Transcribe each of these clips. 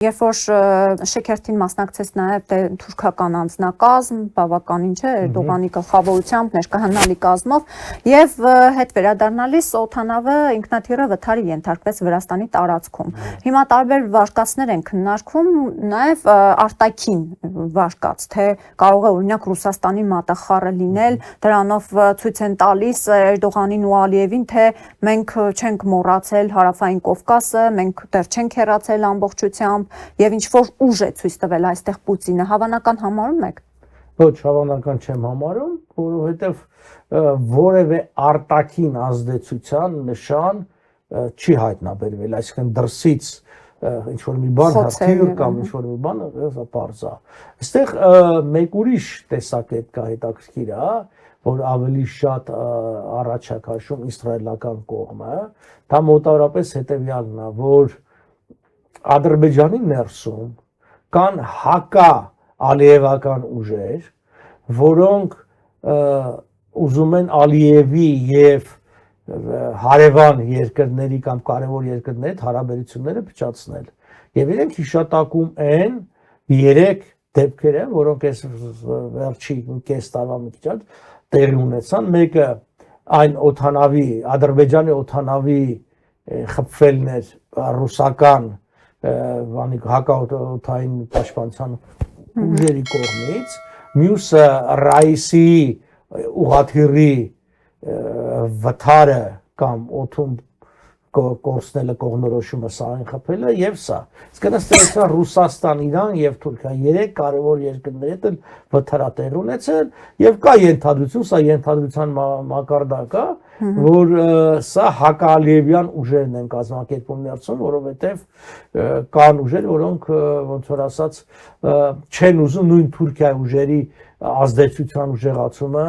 Երբ որ շեքերթին մասնակցեց նաև թուրքական անձնակազմ, բավականին չէ, Էրդողանի գլխավորությամբ ներկայանալի կազմով, եւ հետ վերադառնալիս օդանավը ինքնաթիռը վթարի ենթարկվեց Վրաստանի տարածքում։ Հիմա տարբեր վարկածներ են քննարկում, նաև արտաքին վարկած, թե կարող է օրինակ Ռուսաստանի մատախառը լինել, դրանով ցույց են տալիս Էրդողանին ու Ալիևին, թե մենք չենք մոռացել Հարավային Կովկասը, մենք դեռ չենք հեռացել ամբողջությամբ Եվ ինչ-որ ուժ է ցույց տվել այստեղ Պուտինը, հավանական համարում եք։ Ոչ, հավանական չեմ համարում, որովհետև որևէ արտաքին ազդեցության նշան չի հայտնաբերվել, այսինքն դրսից ինչ-որ մի բան հաղթիր կամ ինչ-որ մի բան պարզ է։ Այստեղ մեկ ուրիշ տեսակետ կա հետաքրքիր է, որ ավելի շատ առաջ է քաշում իսրայելական կողմը, դա մոտավորապես հետևյալն է, որ Ադրբեջանի ներսում կան հակա ալիևական ուժեր, որոնք ուզում են Ալիևի եւ հարևան երկրների կամ կարևոր երկրների հարաբերությունները փչացնել։ Եվ իրենք հիշատակում են 3 դեպքերը, որոնք այս վերջի կես տարվա մի քիչ տեղի ունեցան։ Մեկը այն օդանավի, Ադրբեջանի օդանավի խփվելն էր ռուսական հակաօդային պաշտպանության ուժերի կողմից, մյուսը Ռայիսի ուղղաթիռի վթարը կամ օդում կորցնելը կողմնորոշումը սահին խփելը եւ սա։ Իսկ ըստ Ռուսաստան, Իրան եւ Թուրքիա 3 կարևոր երկրների հետ վթարատեր ունեցել եւ կա ենթադրություն, սա ենթադրության մակարդակ է, որ սա հակաալիևյան ուժերն են կազմակերպում ներսում, որովհետեւ կան ուժեր, որոնք ոնց որ ասած չեն ուզում նույն Թուրքիայի ուժերի ազդեցության ուժեղացումը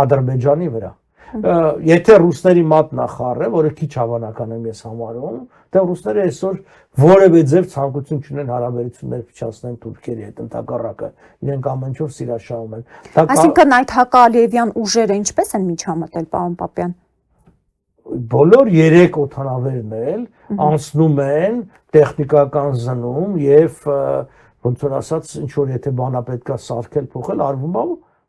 Ադրբեջանի վրա։ Եթե ռուսների մատնախառը, որը քիչ հավանական եմ ես համարում, դե ռուսները այսօր որևէ ձև ցանկություն չունեն հարաբերություններ փչացնեն Թուրքիայի հետ, ընդհակառակը իրենք ամեն ինչ սիրաշահում են։ Այսինքն այդ հակաալիևյան ուժերը ինչպես են միջամտել, պարոն Պապյան։ Բոլոր 3 օդանավերն էլ անցնում են տեխնիկական զննում եւ ոնց որ ասած ինչ որ եթե բանա պետքա սարքել, փոխել, արվում է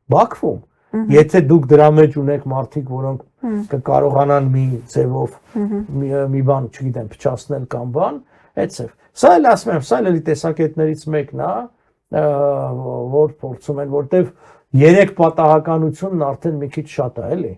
Բաքվում։ Եթե դուք դրա մեջ ունեք մարդիկ, որոնք կկարողանան մի ձևով մի բան, չգիտեմ, փչացնել կամ բան, այդպես։ Սա էլ ասում եմ, սա էլ տեսակետներից մեկն է, որ փորձում են, որտեվ 3 պատահականությունն արդեն մի քիչ շատ է, էլի։